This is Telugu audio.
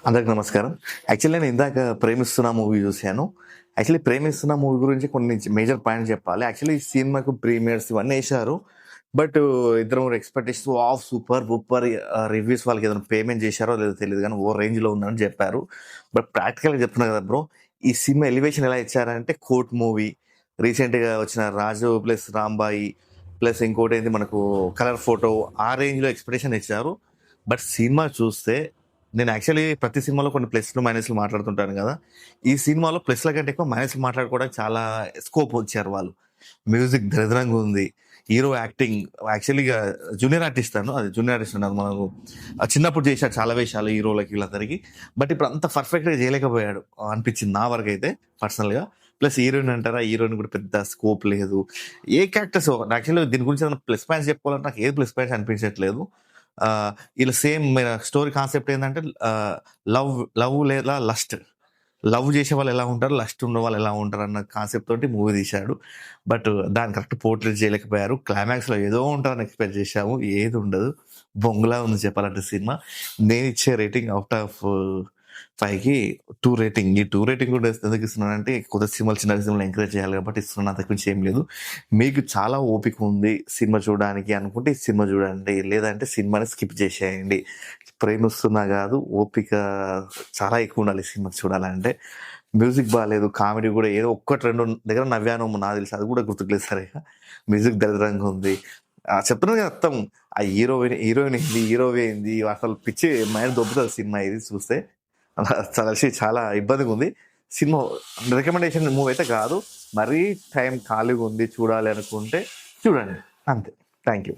అందరికి నమస్కారం. యాక్చువల్లీ నేను ఇందాక 'ప్రేమిస్తున్నా' మూవీ చూశాను. యాక్చువల్లీ 'ప్రేమిస్తున్నా' మూవీ గురించి కొన్ని మేజర్ పాయింట్స్ చెప్పాలి. యాక్చువల్లీ ఈ సినిమాకు ప్రీమియర్స్ ఇవన్నీ ఏశారు. బట్ ఇద్దరు ముగ్గురు ఎక్స్‌పెక్టేషన్స్ వావ్! సూపర్, బూపర్ రివ్యూస్ వాళ్ళకి ఏదైనా పేమెంట్ చేశారో లేదో తెలీదు గానీ ఓ రేంజ్‌లో ఉందని చెప్పారు. బట్ ప్రాక్టికల్‌గా చెప్తున్నా కదా బ్రో! ఈ సినిమా ఎలివేషన్ ఎలా ఇచ్చారంటే కోర్ట్ మూవీ, రీసెంట్‌గా వచ్చిన 'రాజు ప్లస్ రాంబాయి' ప్లస్ ఇంకోటేంటి మనకు 'కలర్ ఫోటో' ఆ రేంజ్‌లో ఎక్స్‌పెక్టేషన్ ఇచ్చారు. బట్ సినిమా చూస్తే నేను యాక్చువల్లీ ప్రతి సినిమాలో కొన్ని ప్లస్‌లు, మైనస్‌లు మాట్లాడుతుంటాను గదా! ఈ సినిమాలో ప్లస్‌ల కంటే ఎక్కువ మైనస్‌లు మాట్లాడుకోవడానికి చాలా స్కోప్ వచ్చారు వాళ్ళు. మ్యూజిక్ దరిద్రంగా ఉంది. హీరో యాక్టింగ్ యాక్చువల్లీగా జూనియర్ ఆర్టిస్ట్ తను. అది జూనియర్ ఆర్టిస్ట్ అన్నది మనకు చిన్నప్పుడు చేశాడు చాలా వేషాలు హీరోలకి వీళ్ళందరికీ. బట్ ఇప్పుడు అంత పర్ఫెక్ట్‌గా చేయలేకపోయాడు అనిపించింది నా వరకైతే పర్సనల్‌గా. ప్లస్ హీరోయిన్ అంటారా? హీరోయిన్ కూడా పెద్ద స్కోప్ లేదు. ఏ క్యారెక్టర్స్ యాక్చువల్‌గా దీని గురించి ఏదైనా ప్లస్ పాయింట్స్ చెప్పుకోవాలంటే నాకు ఏది ప్లస్ పాయింట్స్ అనిపించట్లేదు. ఈళ్ళ సేమ్ స్టోరీ కాన్సెప్ట్ ఏందంటే లవ్ లవ్ లేదా లస్ట్. లవ్ చేసేవాళ్ళు ఎలా ఉంటారు, లస్ట్ ఉన్నవాళ్ళు ఎలా ఉంటారన్న కాన్సెప్ట్ తోటి మూవీ తీశాడు. బట్ దాన్ని కరెక్ట్ పోర్ట్రేట్ చేయలేకపోయారు. క్లైమాక్స్‌లో ఏదో ఉంటదని ఎక్స్‌పెక్ట్ చేశాము. ఏది ఉండదు. బొంగులా ఉంది చెప్పాలంటే సినిమా. నేనిచ్చే రేటింగ్ ఔట్ ఆఫ్ 5కి 2 రేటింగ్. ఈ 2 రేటింగ్ కూడా ఎందుకు ఇస్తున్నానంటే కొత్త సినిమాలు, చిన్న సినిమాలు ఎంకరేజ్ చేయాలి కాబట్టి ఇస్తున్నాను. అంతకు మించి ఏం లేదు. మీకు చాలా ఓపిక ఉంది సినిమా చూడడానికి అనుకుంటే ఈ సినిమా చూడండి. లేదంటే సినిమాని స్కిప్ చేసేయండి. ప్రేమిస్తున్నా కాదు ఓపిక చాలా ఎక్కువ ఉండాలి ఈ సినిమా చూడాలంటే. మ్యూజిక్ బాలేదు. కామెడీ కూడా ఏదో ఒక్కటి 2 దగ్గర నవ్వాను నాకు తెలుసు. అది కూడా గుర్తుకులేదు సరిగ్గా. మ్యూజిక్ దరిద్రంగా ఉంది. చెప్తున్నాను కదా మొత్తం ఆ హీరోయిన్ ఏంది, హీరో ఏంది అసలు పిచ్చి మైండ్ దొబ్బుతది సినిమా ఇది చూస్తే. చాలా ఇబ్బందిగా ఉంది. సినిమా రికమెండేషన్ మూవీ అయితే కాదు. మరీ టైం ఖాళీగా ఉంది చూడాలి అనుకుంటే చూడండి. అంతే. Thank you.